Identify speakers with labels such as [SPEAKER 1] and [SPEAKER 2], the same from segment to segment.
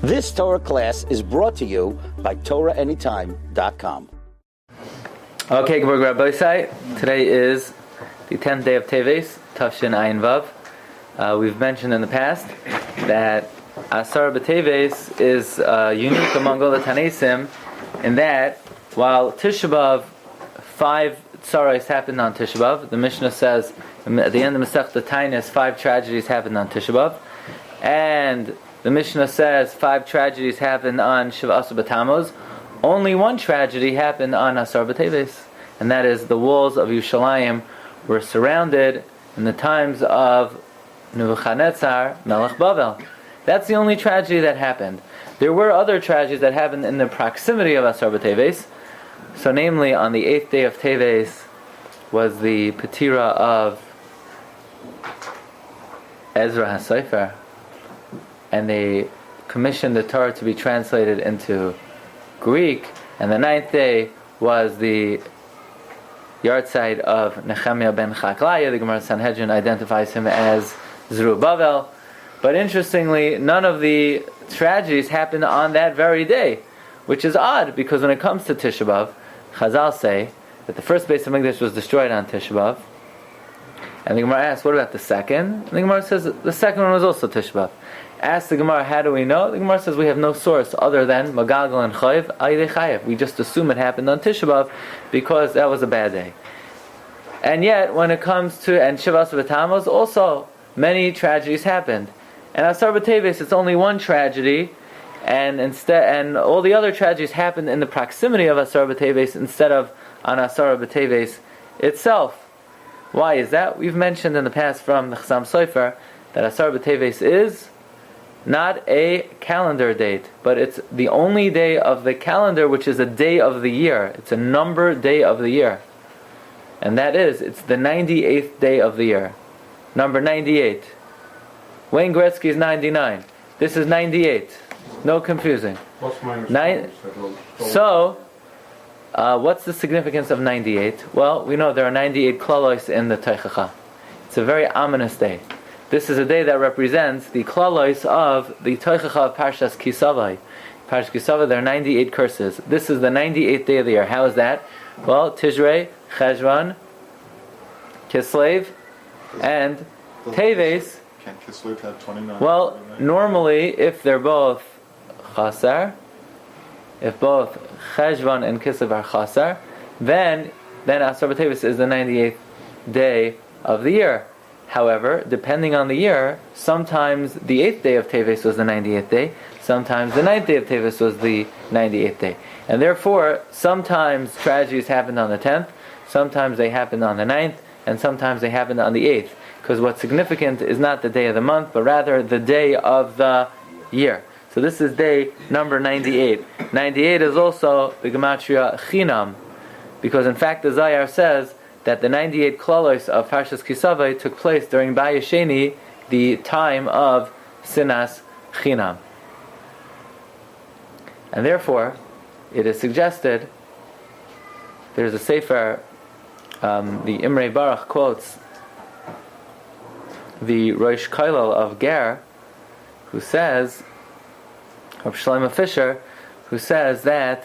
[SPEAKER 1] This Torah class is brought to you by TorahAnytime.com.
[SPEAKER 2] Okay, good morning, Rabbi. Today is the 10th day of Teves, Tafshin Ayin Vav. We've mentioned in the past that Asar B'Teves is unique among all the Tanaisim in that while Tisha B'Av, 5 tsaros happened on Tisha B'Av. The Mishnah says at the end of Masechta Tainis 5 tragedies happened on Tisha B'Av, and the Mishnah says 5 tragedies happened on Shiva Asar B'Tammuz. Only one tragedy happened on Asar B'Teves, and that is the walls of Yerushalayim were surrounded in the times of Nebuchadnezzar, Melech Bavel. That's the only tragedy that happened. There were other tragedies that happened in the proximity of Asar B'Teves. So namely, on the 8th day of Teves was the Petira of Ezra HaSofer, and they commissioned the Torah to be translated into Greek, and the 9th day was the yahrzeit of Nehemiah ben Chaklaya. The Gemara Sanhedrin identifies him as Zerubbabel. But interestingly, none of the tragedies happened on that very day, which is odd, because when it comes to Tisha B'Av, Chazal say that the first base of Mikdash was destroyed on Tisha B'Av, and the Gemara asks, what about the second? And the Gemara says the second one was also Tisha B'Av. Ask the Gemara, how do we know? The Gemara says we have no source other than Magagal and Chayiv, Ayidei Chayiv. We just assume it happened on Tisha B'Av because that was a bad day. And yet, when it comes to, and Shiva Asar B'Tammuz, also many tragedies happened. And Asar B'Teves, it's only one tragedy, and all the other tragedies happened in the proximity of Asar B'Teves instead of on Asar B'Teves itself. Why is that? We've mentioned in the past from the Chassam Sofer that Asar B'Teves is not a calendar date, but it's the only day of the calendar which is a day of the year. It's a number day of the year. And that is, it's the 98th day of the year. Number 98. Wayne Gretzky is 99. This is 98. No confusing.
[SPEAKER 3] What's my
[SPEAKER 2] So, what's the significance of 98? Well, we know there are 98 klalos in the Teichacha. It's a very ominous day. This is a day that represents the klalos of the Teichacha of Parshas Kisavai. Parshas Kisavai, there are 98 curses. This is the 98th day of the year. How is that? Well, Tishrei, Cheshvan, Kislev, and Teves.
[SPEAKER 3] Can't Kislev have 29?
[SPEAKER 2] Well, normally, if they're both Chasar, if both Cheshvan and Kislev are Chasar, then Asar B'Teves is the 98th day of the year. However, depending on the year, sometimes the 8th day of Teves was the 98th day, sometimes the 9th day of Teves was the 98th day. And therefore, sometimes tragedies happened on the 10th, sometimes they happened on the 9th, and sometimes they happened on the 8th. Because what's significant is not the day of the month, but rather the day of the year. So this is day number 98. 98 is also the Gematria Chinam, because in fact the Zayar says that the 98 klalos of Parshas Kisavai took place during Bayesheni, the time of Sinas Chinam. And therefore, it is suggested, there's a Sefer, the Imre Baruch quotes the Rosh Kollel of Ger, who says, Rabbi Shlomo Fisher, who says that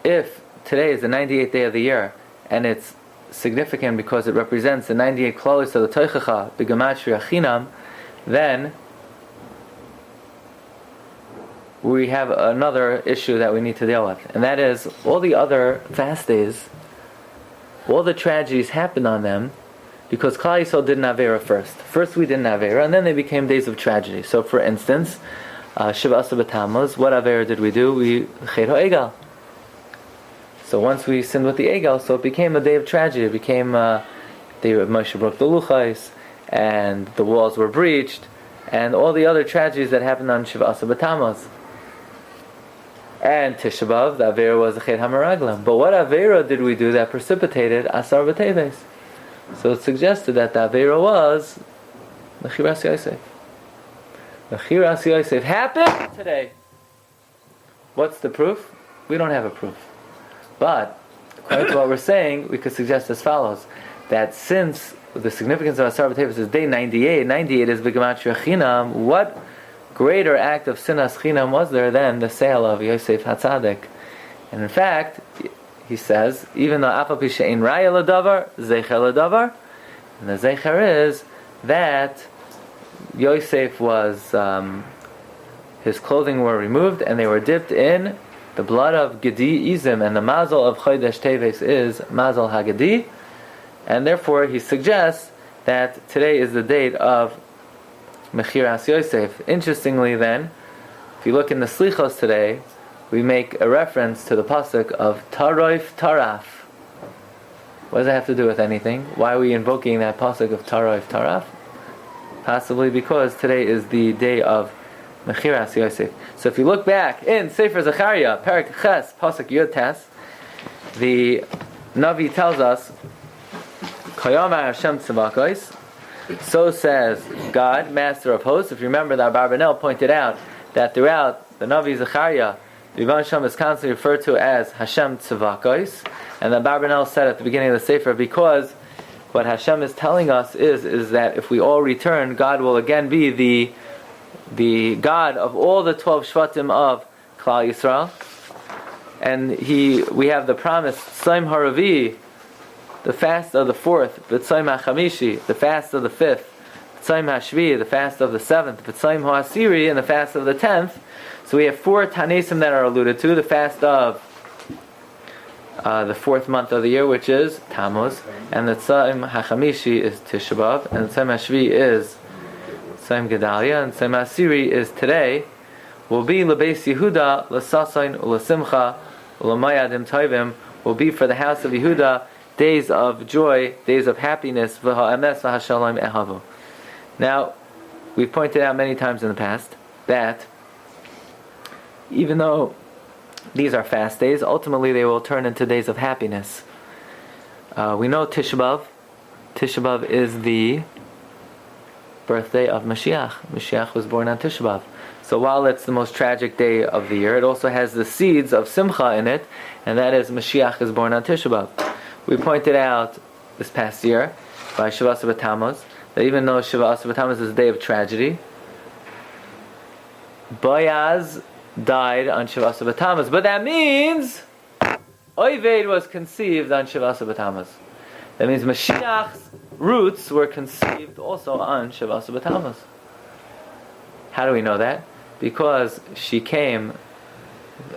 [SPEAKER 2] if today is the 98th day of the year, and it's significant because it represents the 98 klalos of the Teichacha, the Gematria Chinam, then we have another issue that we need to deal with, and that is all the other fast days, all the tragedies happened on them because Klal Yisrael did an Avera first. First we did an Avera, and then they became days of tragedy. So for instance, Shiva Asar B'Tammuz, what Avera did we do? We Chet HaEgal. So once we sinned with the Egel, so it became a day of tragedy. It became the day of Moshe broke the Luchais, and the walls were breached, and all the other tragedies that happened on Shiva Asar B'Tammuz. And Tisha B'Av, the Avera was the Chet HaMeraglim. But what Avera did we do that precipitated Asar B'Teves? So it suggested that the Avera was Mechiras Yosef. Mechiras Yosef happened today. What's the proof? We don't have a proof. But, according to what we're saying, we could suggest as follows, that since the significance of Asar B'Teves is day 98, 98 is B'Gematria Chinam, what greater act of sinas chinam was there than the sale of Yosef HaTzadik? And in fact, he says, even though Afal Pi She'ein Raya L'Davar, Zecher L'Davar, and the Zecher is that Yosef was, his clothing were removed and they were dipped in the blood of Gedi Izim, and the Mazel of Chodesh Teves is Mazel HaGedi, and therefore he suggests that today is the date of Mechiras Yosef. Interestingly then, if you look in the Slichos today, we make a reference to the pasuk of Taroif Taraf. What does that have to do with anything? Why are we invoking that pasuk of Taroif Taraf? Possibly because today is the day of Mechiras Yosef. So if you look back in Sefer Zecharia, Perek Ches, pasuk Yud Tes, the Navi tells us, Kayamar Hashem Tzavakos, so says God, Master of Hosts. If you remember that Barbanel pointed out that throughout the Navi Zecharia, the Yivon Shem is constantly referred to as Hashem Tzavakos, and then Barbanel said at the beginning of the Sefer, because what Hashem is telling us is that if we all return, God will again be the God of all the 12 Shvatim of Klal Yisrael, and we have the promise Tzayim Haravi, the fast of the 4th, V'Tzayim HaChamishi, the fast of the 5th, V'Tzayim HaShvi, the fast of the 7th, V'Tzayim HaAsiri, and the fast of the 10th. So we have 4 Tanesim that are alluded to: the fast of the 4th month of the year, which is Tammuz, and the Tzayim HaChamishi is Tisha B'Av, and the Tzayim HaShvi is Tzayim Gedalia, and Tzayim HaAsiri is today. Will be L'Beis Yehuda, L'Sasayin, L'Simcha, L'Mayadim Tovim, will be for the house of Yehuda days of joy, days of happiness. V'ha'emes v'ha'shalom ehavu. Now, we've pointed out many times in the past that even though these are fast days, ultimately they will turn into days of happiness. We know Tisha B'Av. Tisha B'Av is the birthday of Mashiach. Mashiach was born on Tisha B'Av. So while it's the most tragic day of the year, it also has the seeds of Simcha in it, and that is Mashiach is born on Tisha B'Av. We pointed out this past year by Shiva Asar B'Tammuz that even though Shiva Asar B'Tammuz is a day of tragedy, Boaz died on Shiva Asar B'Tammuz, but that means Oived was conceived on Shiva Asar B'Tammuz. That means Mashiach's roots were conceived also on Shiva Asar B'Tammuz. How do we know that? Because she came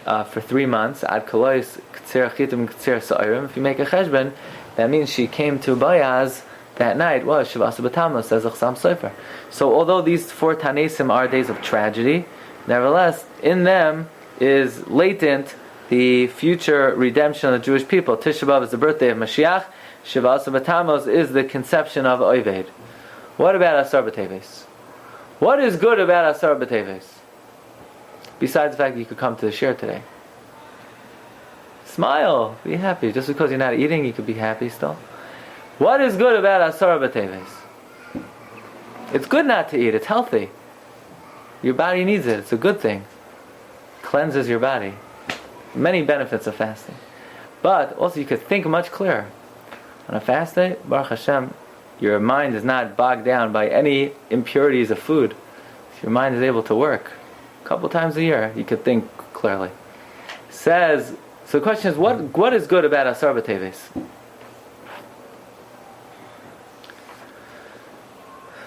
[SPEAKER 2] for 3 months, Ad Kalois K'tzir Achitim K'tzir Sa'irim. If you make a cheshbon, that means she came to Boaz that night was Shiva Asar B'Tammuz, says the Chassam Sofer. So although these 4 Tanesim are days of tragedy, nevertheless, in them is latent the future redemption of the Jewish people. Tisha B'Av is the birthday of Mashiach. Shiva Asar B'Tammuz is the conception of Oived. What about Asar B'Teves? What is good about Asar B'Teves? Besides the fact that you could come to the shiur today. Smile, be happy. Just because you're not eating, you could be happy still. What is good about Asar B'Teves? It's good not to eat, it's healthy. Your body needs it, it's a good thing. Cleanses your body. Many benefits of fasting. But also you could think much clearer. On a fast day, Baruch Hashem, your mind is not bogged down by any impurities of food. Your mind is able to work. A couple times a year, you could think clearly. So the question is, what is good about Asar B'Teves?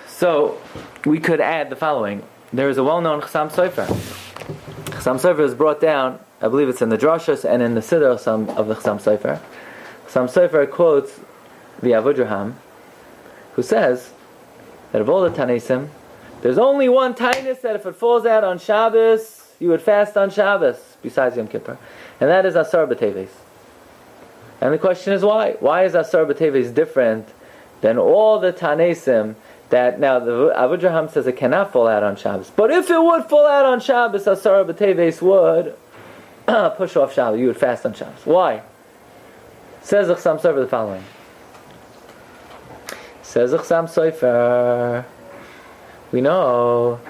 [SPEAKER 2] So we could add the following. There is a well-known Chassam Sofer. Chassam Sofer is brought down, I believe it's in the Drashos and in the Siddur of the Chassam Sofer. Chassam Sofer quotes the Avudraham, who says that of all the Tanesim, there's only one tainus that if it falls out on Shabbos, you would fast on Shabbos, besides Yom Kippur, and that is Asar B'Teves. And the question is why? Why is Asar B'Teves different than all the Tanesim that, now the Avudraham says it cannot fall out on Shabbos, but if it would fall out on Shabbos, Asar B'Teves would push off Shabbos, you would fast on Shabbos. Why? Says the Chassam Sofer the following. Says the Chassam Sofer, we know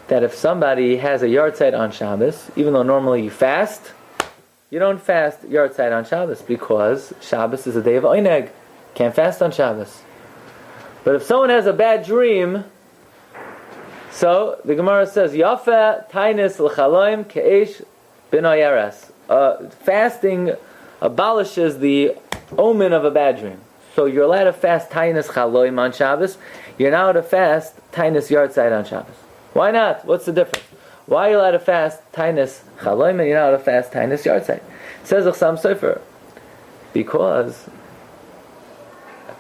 [SPEAKER 2] that if somebody has a yahrzeit on Shabbos, even though normally you fast, you don't fast yahrzeit on Shabbos because Shabbos is a day of Oineg. Can't fast on Shabbos. But if someone has a bad dream, So the Gemara says, Yafa tainis l'chaloim ke'esh b'noyaras. Fasting abolishes the omen of a bad dream. So you're allowed to fast tainis chaloim on Shabbos. You're not allowed to fast tainis yartzeit on Shabbos. Why not? What's the difference? Why are you allowed to fast tainis chaloim and you're not allowed to fast tainis yartzeit? Says Chassam Sofer, because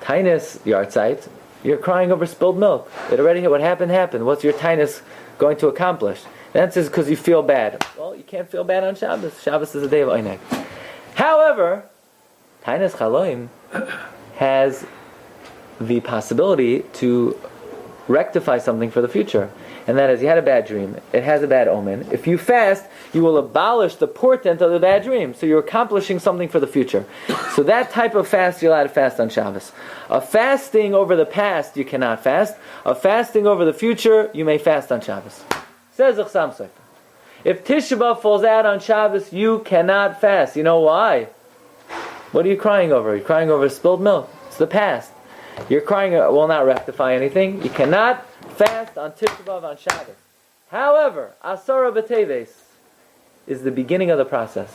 [SPEAKER 2] tainis yartzeit, you're crying over spilled milk. What happened. What's your tainis going to accomplish? The answer is because you feel bad. Well, you can't feel bad on Shabbos. Shabbos is a day of Eineg. However, tainis chaloim has the possibility to rectify something for the future. And that is, you had a bad dream. It has a bad omen. If you fast, you will abolish the portent of the bad dream. So you're accomplishing something for the future. So that type of fast, you're allowed to fast on Shabbos. A fasting over the past, you cannot fast. A fasting over the future, you may fast on Shabbos. Says Chassam Sofer. If Tisha B'Av falls out on Shabbos, you cannot fast. You know why? What are you crying over? You're crying over spilled milk. It's the past. You're crying, it will not rectify anything. You cannot fast on Tisha B'Av on Shabbos. However, Asara B'Teves is the beginning of the process.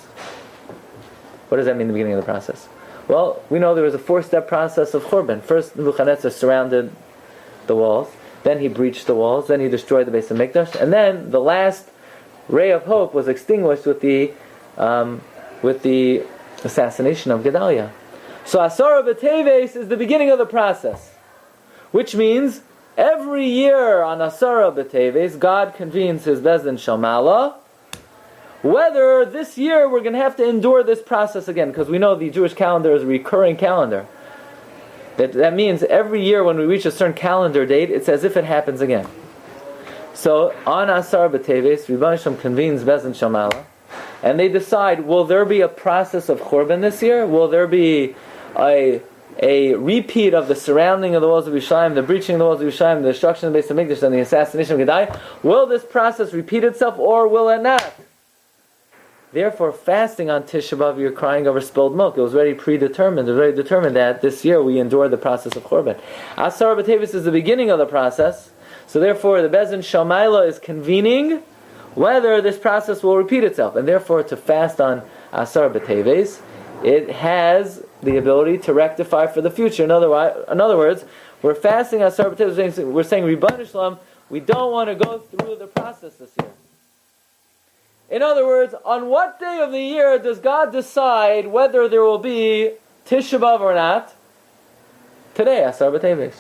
[SPEAKER 2] What does that mean, the beginning of the process? Well, we know there was a 4-step process of Churban. First, Nebuchadnezzar surrounded the walls. Then he breached the walls. Then he destroyed the Beis HaMikdash. And then the last ray of hope was extinguished with the assassination of Gedaliah. So Asara B'Teves is the beginning of the process. Which means every year on Asara B'Teves, God convenes His Bezdin Shalmala. Whether this year we're going to have to endure this process again, because we know the Jewish calendar is a recurring calendar. That means every year when we reach a certain calendar date, it's as if it happens again. So on Asara B'Teves, Rebbeinu Shalom convenes Bezdin Shalmala, and they decide, will there be a process of Churban this year? Will there be a repeat of the surrounding of the walls of Yerushalayim, the breaching of the walls of Yerushalayim, the destruction of the Beis HaMikdash, and the assassination of Gedaliah? Will this process repeat itself, or will it not? Therefore, fasting on Tisha B'Av, you're crying over spilled milk. It was already predetermined. It was already determined that this year we endure the process of Churban. Asara B'Teves is the beginning of the process. So therefore, the Bezdin Shalmaila is convening whether this process will repeat itself. And therefore, to fast on Asara B'Teves, it has the ability to rectify for the future. In other words, we're fasting Asara B'Teves. We're saying, Rebbeinu Shalom, we don't want to go through the process this year. In other words, on what day of the year does God decide whether there will be Tisha B'Av or not? Today, Asara B'Teves.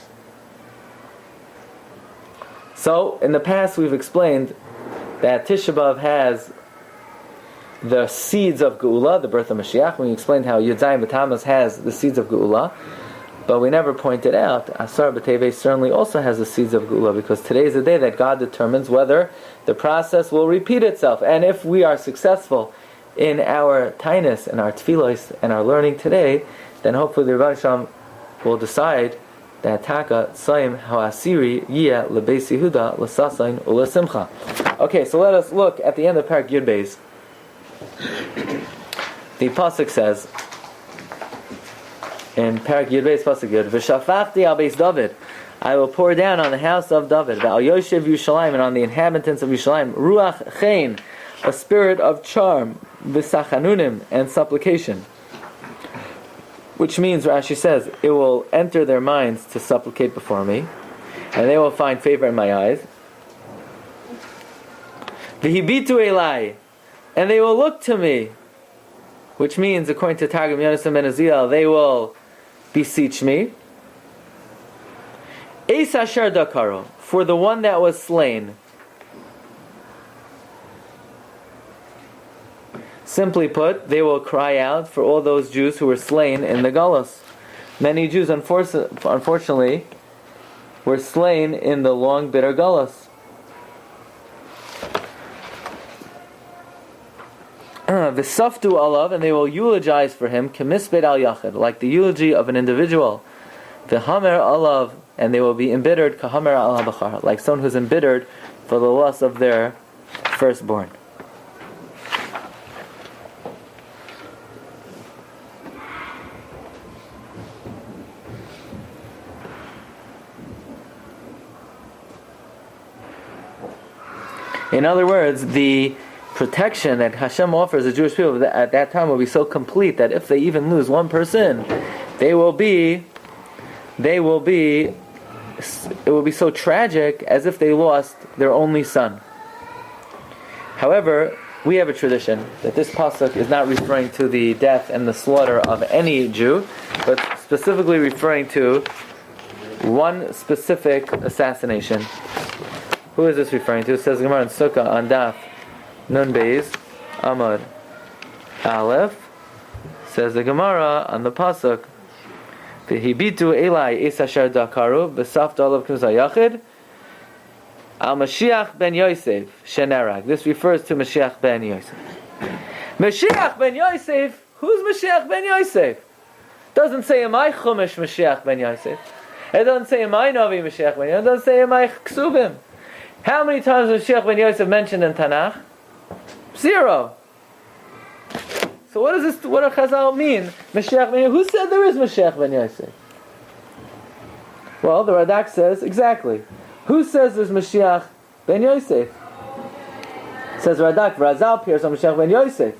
[SPEAKER 2] So, in the past we've explained that Tisha B'Av has the seeds of Geula, the birth of Mashiach. We explained how Yud Zayin B'Tammuz has the seeds of Geula. But we never pointed out, Asara B'Teves certainly also has the seeds of Geula, because today is the day that God determines whether the process will repeat itself. And if we are successful in our tainis and our tefillos and our learning today, then hopefully the Rebbeinu Shalom will decide that Taka Tzaim Ha'asiri Yeh Lebeis Yehuda L'Sasain U'Lesimcha. Okay, so let us look at the end of Parak Yud Beis. The pasuk says in Parak Yud Beis pasuk Yud, V'shafachti al Beis David, I will pour down on the house of David, V'al Yoshev Yerushalayim, and on the inhabitants of Yerushalayim, Ruach Chen, a spirit of charm, V'sachanunim, and supplication. Which means, Rashi says, it will enter their minds to supplicate before me, and they will find favor in my eyes. V'hibitu elai, and they will look to me, which means, according to Targum Yonasan ben Uziel, they will beseech me. Eis asher dakaro, for the one that was slain. Simply put, they will cry out for all those Jews who were slain in the Galus. Many Jews, unfortunately, were slain in the long, bitter Galus. V'saftu alav, and they will eulogize for him, k'misped al yachid, like the eulogy of an individual. V'hamer alav, and they will be embittered, k'hamer al habachar, like someone who's embittered for the loss of their firstborn. In other words, the protection that Hashem offers the Jewish people at that time will be so complete that if they even lose one person, it will be so tragic as if they lost their only son. However, we have a tradition that this pasuk is not referring to the death and the slaughter of any Jew, but specifically referring to one specific assassination. Who is this referring to? It says Gemara in Sukkah on Daf Nun Beis Amud Aleph. Says the Gemara on the pasuk, "V'hibitu Eli es asher dakaru b'safta olav k'mzah yachid al Mashiach ben Yosef shenerag." This refers to Mashiach ben Yosef. Mashiach ben Yosef. Who's Mashiach ben Yosef? Doesn't say Amai Chumash Mashiach ben Yosef. It doesn't say Amai Navi Mashiach ben Yosef. It doesn't say Amai Ksubim. How many times was Mashiach ben Yosef mentioned in Tanakh? 0. So what does this? What does Chazal mean? Mashiach ben Yosef. Who said there is Mashiach ben Yosef? Well, the Radak says exactly. Who says there's Mashiach ben Yosef? Says Radak, Razal appears on Mashiach ben Yosef.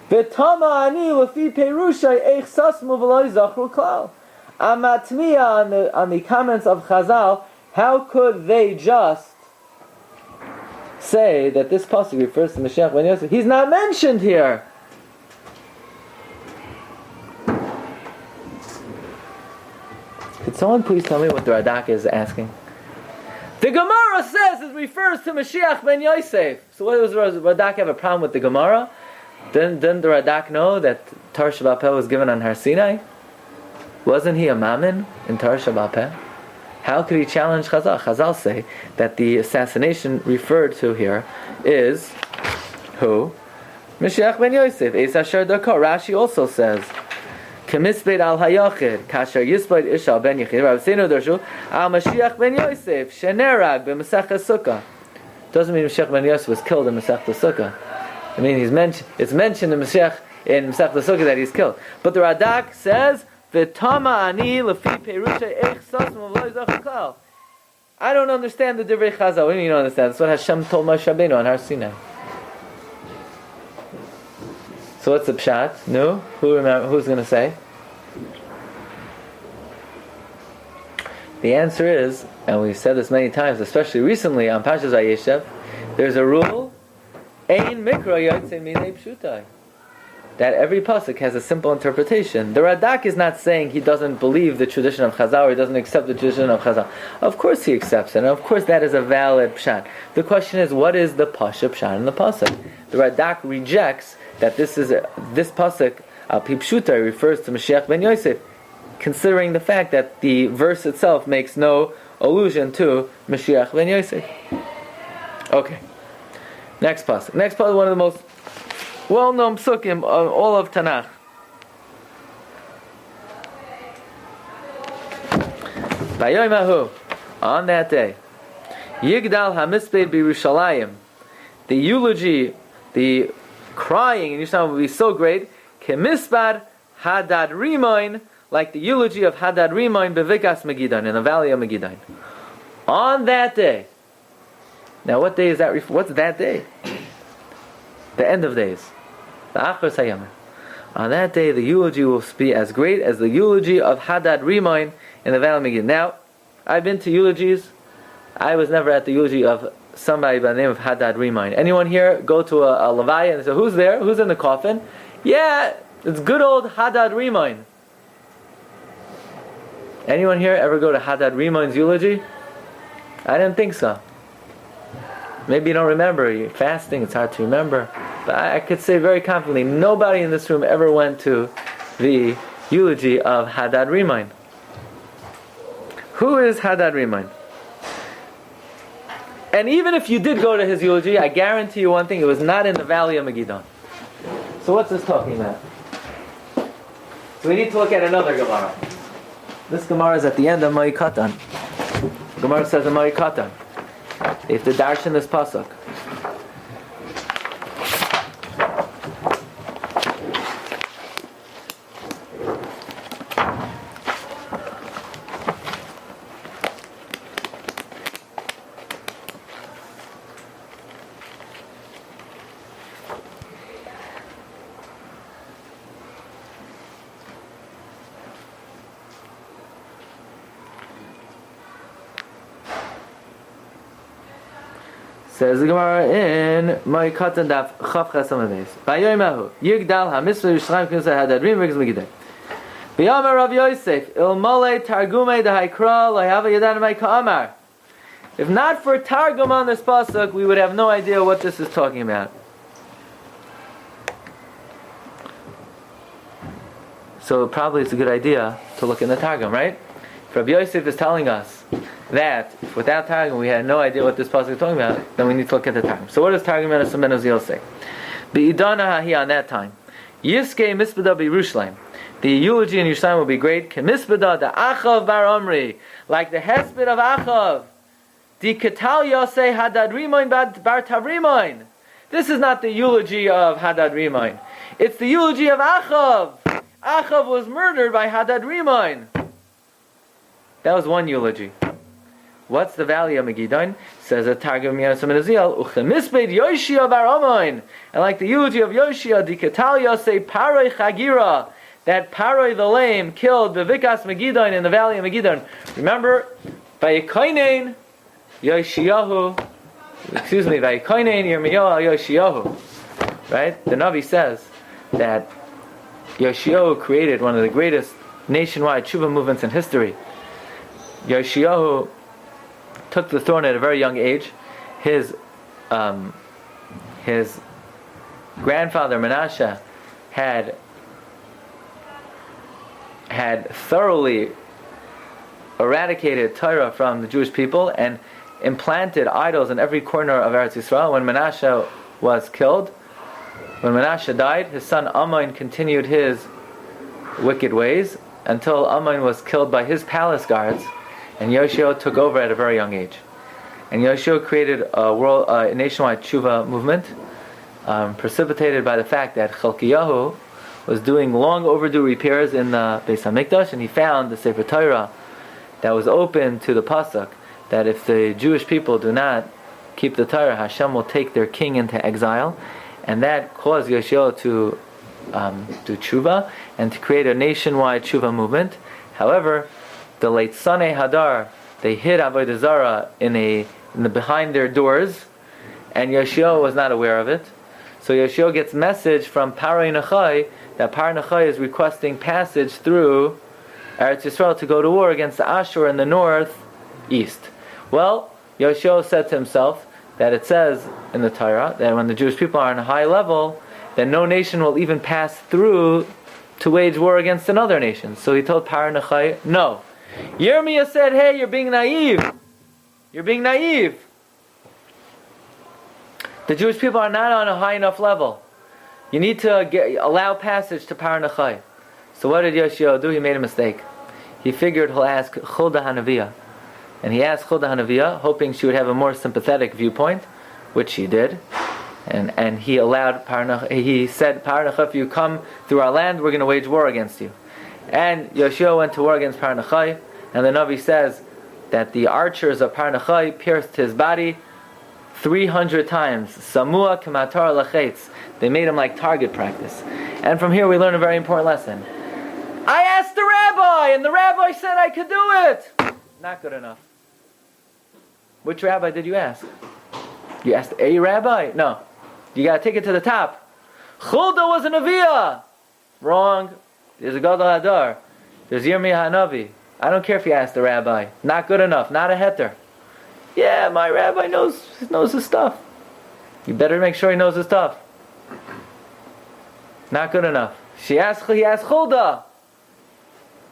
[SPEAKER 2] V'tama ani lefi perushay eich sasmu v'lo yizachru klal. Amatmiya on the comments of Chazal, how could they just say that this pasuk refers to Mashiach ben Yosef? He's not mentioned here. Could someone please tell me what the Radak is asking? The Gemara says it refers to Mashiach ben Yosef. So what does Radak have a problem with the Gemara? Didn't the Radak know that Torah Sheba'al Peh was given on Har Sinai? Wasn't he a mammon in Torah Sheba'al Peh? How could he challenge Chazal? Chazal say that the assassination referred to here is who? Mashiach ben Yosef. Eis asher dakar. Rashi also says, Kemisbeit al hayachid, kasher yisbeit ishal ben yachid. Rabbi Seinu darshu al Mashiach ben Yosef shenerag b'Masechta Sukkah. Doesn't mean Mashiach ben Yosef was killed in Masechta Sukkah. I mean, it's mentioned in Mashiach in Masechta Sukkah that he's killed. But the Radak says, "V'tama ani lefi perusha eich sasmu v'lo yizachru klal." I don't understand the Divrei Chazal. What do you mean you don't understand? That's what Hashem told Moshe Rabbeinu on Har Sinai. So what's the pshat? No? Who's going to say? The answer is, and we've said this many times, especially recently on Parsha Vayeshev, there's a rule, Ein mikra yotzei minei pshutai, that every pasuk has a simple interpretation. The Radak is not saying he doesn't believe the tradition of Chazal or he doesn't accept the tradition of Chazal. Of course he accepts it, and of course that is a valid pshat. The question is, what is the pasha pshat in the pasuk? The Radak rejects that this pasuk Pipshuta refers to Mashiach ben Yosef, considering the fact that the verse itself makes no allusion to Mashiach ben Yosef. Okay. Next pasuk. Next pasuk, one of the most well-known psukim of all of Tanakh. Vayom hahu, on that day, Yigdal hamisped b'Yerushalayim, the eulogy, the crying in Yerushalayim will be so great, kemispad Hadad Rimoin, like the eulogy of Hadad Rimoin bevikas Megidon, in the valley of Megidon. On that day. Now what day is that? What's that day? The end of days. The Achar Sayamer. On that day, the eulogy will be as great as the eulogy of Hadad Rimoin in the valley of Megiddo. Now, I've been to eulogies. I was never at the eulogy of somebody by the name of Hadad Rimoin. Anyone here go to a levaya and say, who's there? Who's in the coffin? Yeah, it's good old Hadad Rimoin. Anyone here ever go to Hadad Rimoin's eulogy? I didn't think so. Maybe you don't remember. You're fasting, it's hard to remember. But I could say very confidently, nobody in this room ever went to the eulogy of Hadad Rimoin. Who is Hadad Rimoin? And even if you did go to his eulogy, I guarantee you one thing, it was not in the valley of Megiddo. So what's this talking about? So we need to look at another Gemara. This Gemara is at the end of Ma'ikatan. Gemara says in Ma'ikatan, they have to darshan this pasuk. Says the Gemara in my Katan Daf Chav Chesam Beis. Bayoymahu Yigdal HaMitzvah Yisrael K'Nusay Hadadrim V'Gz Megidei. B'Yamar Rav Yosef Ilmole Targumei D'Haikra L'Hava Yadan Mai Ka'amar. If not for Targum on this pasuk, we would have no idea what this is talking about. So probably it's a good idea to look in the Targum, right? If Rabbi Yosef is telling us that if without Targum we had no idea what this pasuk is talking about, then we need to look at the Targum. So what does Targum Ben Uziel say? Be'idana hahi on that time. Yiskei mispeda b'Yerushalayim. The eulogy in Yerushalayim will be great. Kemispeda da Achav bar Omri. Like the hesped of Achav. Di Ketal Yosei Hadad Rimoin bar Tavrimoin. This is not the eulogy of Hadad Rimoin. It's the eulogy of Achav. Achav was murdered by Hadad Rimoin. That was one eulogy. What's the value of Megidon? Says a Targum Yosem and Aziel, Uchemisped Yoshia bar Omoin. And like the eulogy of Yoshia, Di Ketal Yosei Paroi Chagira. That Paroi the lame killed the Vikas Megidon in the valley of Megidon. Remember, Vayikoinen Yoshiyahu, Vayikoinen Yirmiyahu Yoshiyahu. Right? The Navi says that Yoshiyahu created one of the greatest nationwide tshuva movements in history. Yoshiyahu took the throne at a very young age. His grandfather Menashe had thoroughly eradicated Torah from the Jewish people and implanted idols in every corner of Eretz Yisrael. When Menashe was killed, when Menashe died, his son Amon continued his wicked ways until Amon was killed by his palace guards, and Yoshio took over at a very young age. And Yoshio created a nationwide tshuva movement, precipitated by the fact that Chalkiyahu was doing long overdue repairs in the Beis HaMikdash, and he found the Sefer Torah that was open to the pasuk that if the Jewish people do not keep the Torah, Hashem will take their king into exile, and that caused Yoshio to do tshuva and to create a nationwide tshuva movement. However, the late Sanei Hadar, they hid Avodah Zarah behind their doors, and Yoshio was not aware of it. So Yoshio gets message from Paroi Nechai that Paroi Nechai is requesting passage through Eretz Yisrael to go to war against the Ashur in the northeast. Well, Yoshio said to himself that it says in the Torah that when the Jewish people are on a high level, then no nation will even pass through to wage war against another nation. So he told Paroi Nechai, no. Yirmiyah said, hey, you're being naive. You're being naive. The Jewish people are not on a high enough level. You need to allow passage to Paroi Nechai. So what did Yoshio do? He made a mistake. He figured he'll ask Chulda HaNaviah. And he asked Chulda HaNaviah, hoping she would have a more sympathetic viewpoint, which she did. And he allowed Paroi Nechai, he said, Paroi Nechai, if you come through our land, we're going to wage war against you. And Yoshio went to war against Paroi Nechai, and the Navi says that the archers of Paroi Nechai pierced his body 300 times. Samua kamatar lachetz. They made him like target practice. And from here we learn a very important lesson. I asked the rabbi, and the rabbi said I could do it. Not good enough. Which rabbi did you ask? You asked a rabbi? No. You got to take it to the top. Chulda was a Neviah. Wrong. There's a Gadol Hadar. There's Yirmiyah HaNavi. I don't care if you ask the rabbi. Not good enough. Not a heter. Yeah, my rabbi knows his stuff. You better make sure he knows his stuff. Not good enough. He asked Chulda.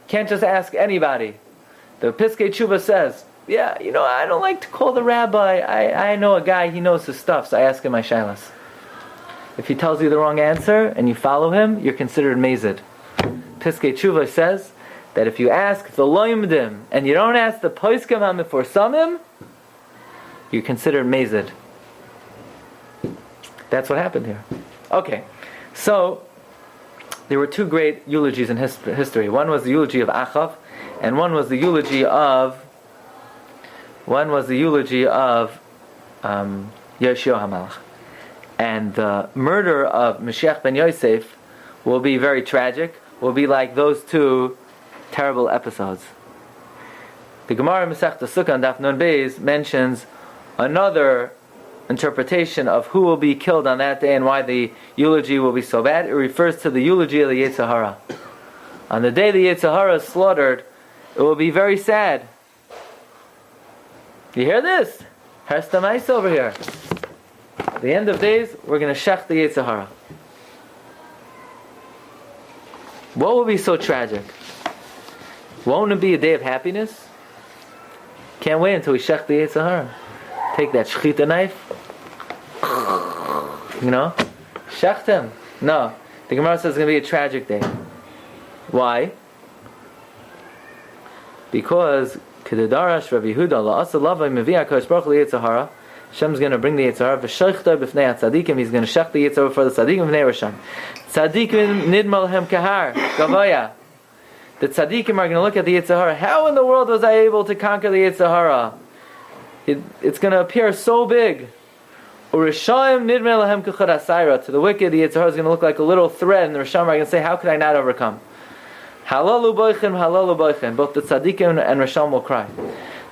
[SPEAKER 2] Can't just ask anybody. The Piskei Tshuva says, yeah, I don't like to call the rabbi. I know a guy, he knows his stuff, so I ask him my shaylas. If he tells you the wrong answer and you follow him, you're considered mazid. Piskei Tshuva says that if you ask the loimdim and you don't ask the poskim hamiforsamim, you're considered mazid. That's what happened here. Okay, so there were two great eulogies in history. One was the eulogy of Achav, and one was the eulogy of Yoshio HaMelech. And the murder of Mashiach ben Yosef will be very tragic, will be like those two terrible episodes. The Gemara Masechta Sukkah Daf Nun Beis mentions another interpretation of who will be killed on that day and why the eulogy will be so bad, it refers to the eulogy of the Yetzirah. On the day the Yetzirah is slaughtered, it will be very sad. You hear this? Herstamais over here. At the end of days, we're going to shech the Yetzirah. What will be so tragic? Won't it be a day of happiness? Can't wait until we shech the Yetzirah. Take that shechita knife. Shecht him. No. The Gemara says it's going to be a tragic day. Why? Because Kedidarash Rabbi Yehuda la'asa lavai mevi HaKadosh Baruch Hu Yetzirah. Hashem's going to bring the Yetzirah v'sheichta b'fnei tzadikim. He's going to shech the Yetzirah for the tzadikim b'fnei Rishon. Tzadikim nidmal hem kahar gavaya. The tzadikim are going to look at the Yetzirah. How in the world was I able to conquer the Yetzirah? It's going to appear so big. Urishayim nidmal hem kachar asayra. To the wicked, the Yetzirah is going to look like a little thread, and the Rishon are going to say, "How could I not overcome?" Halalu boichin, halalu boichin. Both the tzadikim and Rishon will cry.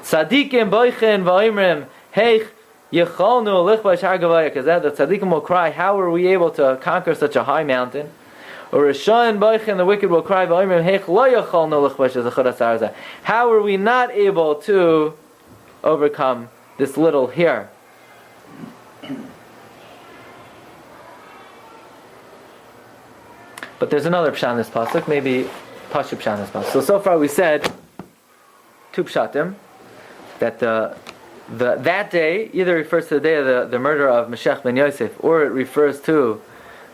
[SPEAKER 2] Tzadikim boichin va'imrim heich yechalnu lichbash har gavaya. Because the tzadikim will cry, how were we able to conquer such a high mountain? Or Rishon boichin, the wicked will cry, va'imrim heich lo yechalnu lichbash zechar asarza. How were we not able to overcome this little hair? But there's another pshat in this pasuk, maybe Pasha pshat in this pasuk. So far we said two pshatim, that that day either refers to the day of the murder of Meshech ben Yosef, or it refers to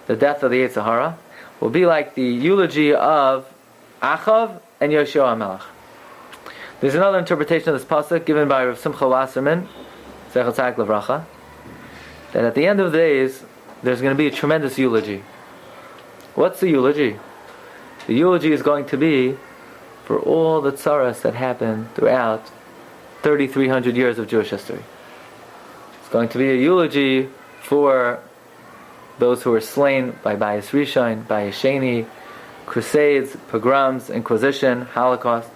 [SPEAKER 2] the death of the Yetzirah, will be like the eulogy of Achav and Yoshua HaMelech. There's another interpretation of this pasuk given by Rav Simcha Wasserman, Zecharia Levracha, that at the end of the days there's going to be a tremendous eulogy. What's the eulogy? The eulogy is going to be for all the tzaras that happened throughout 3,300 years of Jewish history. It's going to be a eulogy for those who were slain by Bayis Rishon, Bayis Sheni, crusades, pogroms, Inquisition, Holocaust.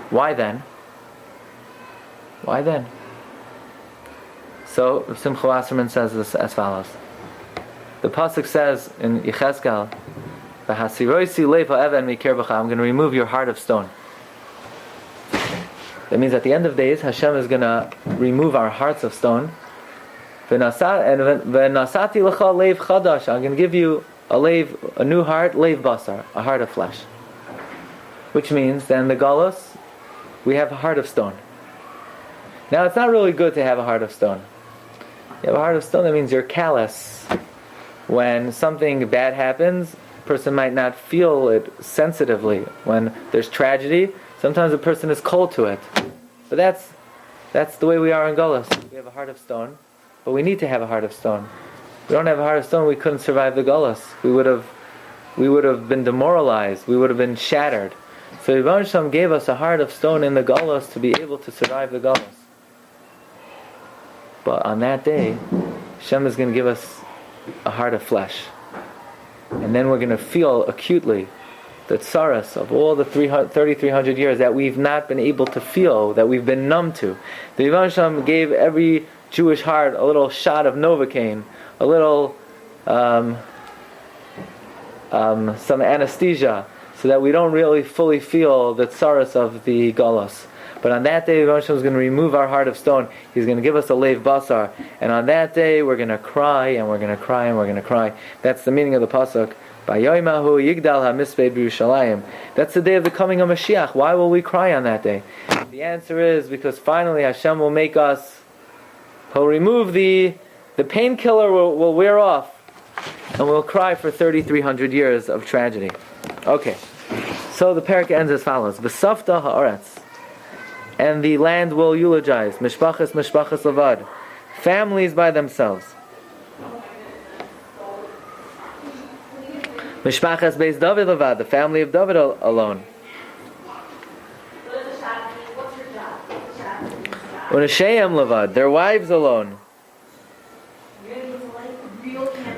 [SPEAKER 2] Why then? Why then? So Simcha Wasserman says this as follows. The pasuk says in Yechezkel, "V'hasiroisi leiv ha'even mikir b'cha." I'm going to remove your heart of stone. That means at the end of days, Hashem is going to remove our hearts of stone. V'nasati l'cha leiv chadash. I'm going to give you a new heart, leiv basar, a heart of flesh. Which means then the galus, we have a heart of stone. Now it's not really good to have a heart of stone. You have a heart of stone, that means you're callous. When something bad happens, a person might not feel it sensitively. When there's tragedy, sometimes a person is cold to it. But that's the way we are in Golos. We have a heart of stone, but we need to have a heart of stone. If we don't have a heart of stone, we couldn't survive the Golos. We would have been demoralized. We would have been shattered. So Yibon Shem gave us a heart of stone in the Golos to be able to survive the Golos. But on that day, Hashem is going to give us a heart of flesh, and then we're going to feel acutely the tsaras of all the 3,300 years that we've not been able to feel, that we've been numb to. The Yibon Shem gave every Jewish heart a little shot of Novocaine, a little some anesthesia, so that we don't really fully feel the tsaras of the Golos. But on that day, Yibon Shem is going to remove our heart of stone. He's going to give us a leiv basar. And on that day, we're going to cry, and we're going to cry, and we're going to cry. That's the meaning of the pasuk. Bayoimahu yigdal hamisbei b'Yerushalayim. That's the day of the coming of Mashiach. Why will we cry on that day? The answer is because finally Hashem will make us, He'll remove the painkiller will wear off, and we'll cry for 3,300 years of tragedy. Okay, so the parak ends as follows. V'safta ha'aretz. And the land will eulogize. Mishpachas levad. Families by themselves. Mishpachas beis David levad. The family of David alone. Unashayim levad. Their wives alone.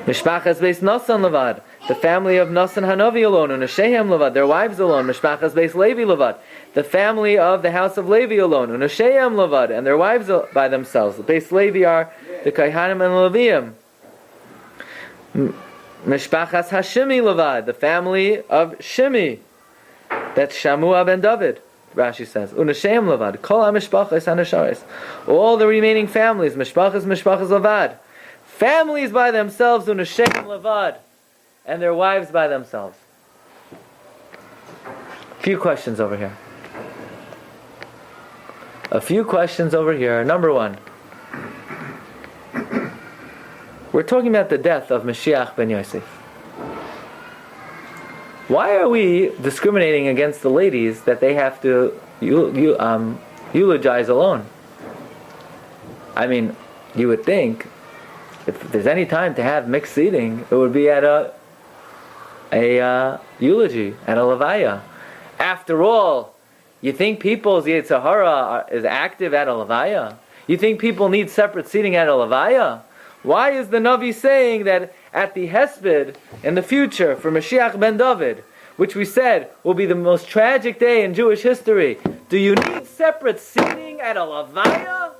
[SPEAKER 2] Mishpachas beis Nasan levad. The family of Nasan Hanavi alone. Unashayim levad. Their wives alone. Mishpachas beis Levi levad. The family of the house of Levi alone, Unashayim Lavad, and their wives by themselves. The Beis Levi are the Kaihanim and Leviim. Mishpachas Hashimi Levad, the family of Shimi. That's Shamua ben David. Rashi says, Unashem Levad, Kol HaMishpachas HaNasharis. All the remaining families, Mishpachas Levad. Families by themselves, Unashem Levad. And their wives by themselves. A few questions over here. Number one. We're talking about the death of Mashiach ben Yosef. Why are we discriminating against the ladies that they have to eulogize alone? I mean, you would think if there's any time to have mixed seating, it would be at a eulogy, at a levaya. After all, you think people's Yetzirah is active at a levaya? You think people need separate seating at a levaya? Why is the Navi saying that at the Hesped, in the future, for Mashiach ben David, which we said will be the most tragic day in Jewish history, do you need separate seating at a levaya?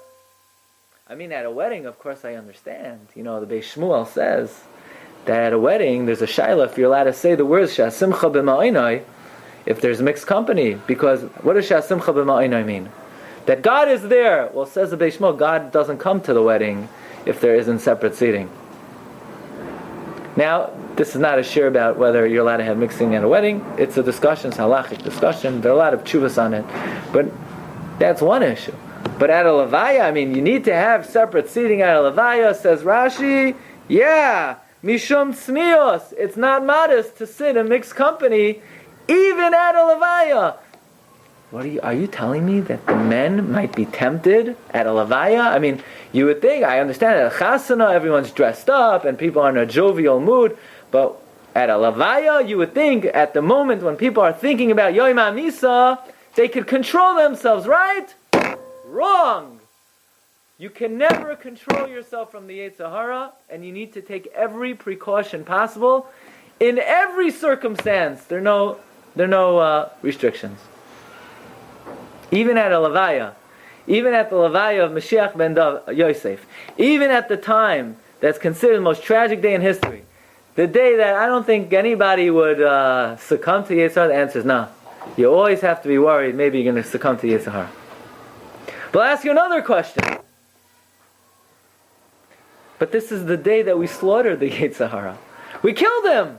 [SPEAKER 2] I mean, at a wedding, of course I understand. You know, the Beis Shmuel says that at a wedding, there's a shaila if you're allowed to say the words Shasimcha b'ma'inai, if there's mixed company, because what does Shasimcha b'ma'inai mean? That God is there. Well, says the Beis Shmuel, God doesn't come to the wedding if there isn't separate seating. Now, this is not a shiur about whether you're allowed to have mixing at a wedding. It's a discussion, it's a halachic discussion. There are a lot of tshuvas on it. But that's one issue. But at a levaya, I mean, you need to have separate seating at a levaya, says Rashi. Yeah, mishum tzmios. It's not modest to sit in mixed company, even at a levaya. Are you telling me that the men might be tempted at a levaya? I mean, you would think, I understand at a chasana, everyone's dressed up and people are in a jovial mood, but at a levaya, you would think at the moment when people are thinking about Yom HaMisa, they could control themselves, right? Wrong! You can never control yourself from the Yetzirah, and you need to take every precaution possible. In every circumstance, there are no restrictions. Even at a levaya, even at the levaya of Mashiach ben Yosef, even at the time that's considered the most tragic day in history, the day that I don't think anybody would succumb to Yetzirah, the answer is no. You always have to be worried, maybe you're going to succumb to Yetzirah. But I'll ask you another question. But this is the day that we slaughtered the Yetzirah. We killed him.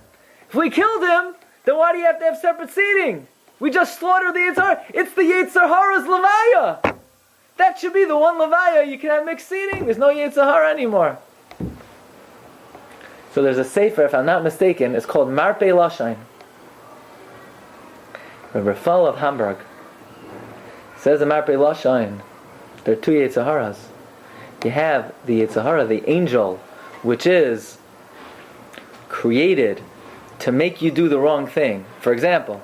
[SPEAKER 2] If we killed him, then why do you have to have separate seating? We just slaughtered the Yetzirah. It's the Yetzirah's levaya. That should be the one levaya. You can have mixed seating. There's no Yetzirah anymore. So there's a sefer, if I'm not mistaken, it's called Marpei Lashain. Rabbi of Hamburg says in Marpei Lashain, there are two Yetzirahs. You have the Yetzirah, the angel, which is created to make you do the wrong thing. For example,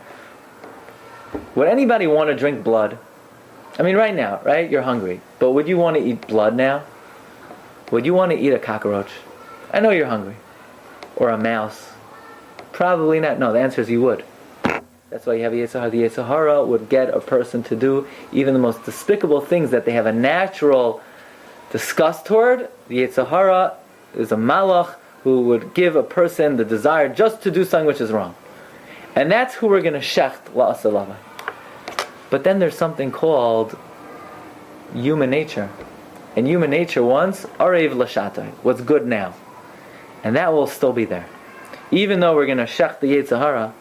[SPEAKER 2] would anybody want to drink blood? I mean, right now, right? You're hungry. But would you want to eat blood now? Would you want to eat a cockroach? I know you're hungry. Or a mouse? Probably not. No, the answer is you would. That's why you have a Yetzirah. The Yetzirah would get a person to do even the most despicable things that they have a natural disgust toward. The Yetzirah is a malach who would give a person the desire just to do something which is wrong. And that's who we're going to shecht la'asalava. But then there's something called human nature. And human nature wants arev l'shatay, what's good now. And that will still be there. Even though we're going to shecht the Yetzirah,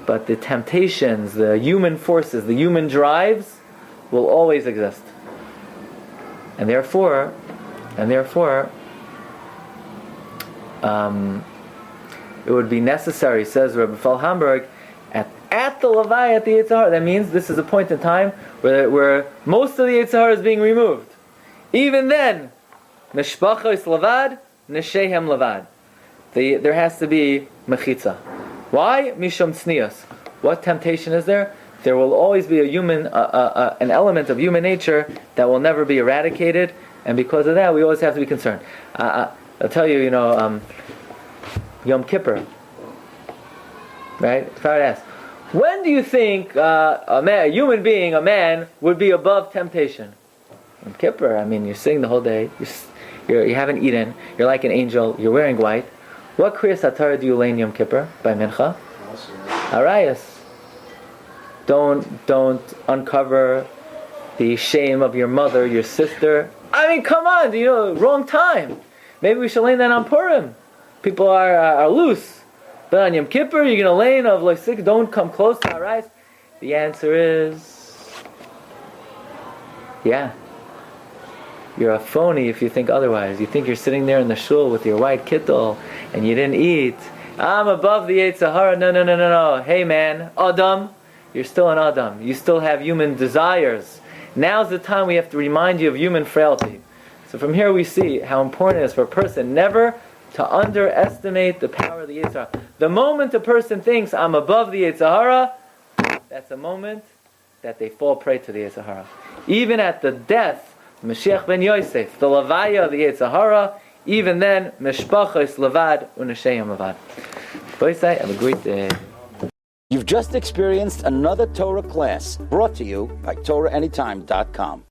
[SPEAKER 2] but the temptations, the human forces, the human drives will always exist. And therefore, it would be necessary, says Rabbi Hamburg, at the levaya, at the Yetzirah. That means this is a point in time where most of the Yetzirah is being removed. Even then, Mishpacha is levad, Neshehem levad. There has to be mechitza. Why? Mishum tznius. What temptation is there? There will always be an element of human nature that will never be eradicated, and because of that, we always have to be concerned. I'll tell you, Yom Kippur, right? If I would ask, when do you think a man would be above temptation? Yom Kippur. I mean, you're sitting the whole day. You haven't eaten. You're like an angel. You're wearing white. What Kriyas HaTorah do you lay in Yom Kippur by Mincha? Arayas. Don't uncover the shame of your mother, your sister. I mean, come on, wrong time. Maybe we should lay that on Purim. People are loose. But on Yom Kippur, you're going to lay in of like sick. Don't come close to Arayas. The answer is, yeah. You're a phony if you think otherwise. You think you're sitting there in the shul with your white kittel and you didn't eat. I'm above the Zecharia. No. Hey man, Adam, you're still an Adam. You still have human desires. Now's the time we have to remind you of human frailty. So from here we see how important it is for a person never to underestimate the power of the Zecharia. The moment a person thinks, I'm above the Zecharia, that's a moment that they fall prey to the Zecharia. Even at the death, Mashiach ben Yosef, the Levaya of the Zecharia, even then, Mishpachos Levad Unashayim Levad. Boisai, have a great day.
[SPEAKER 1] You've just experienced another Torah class brought to you by TorahAnytime.com.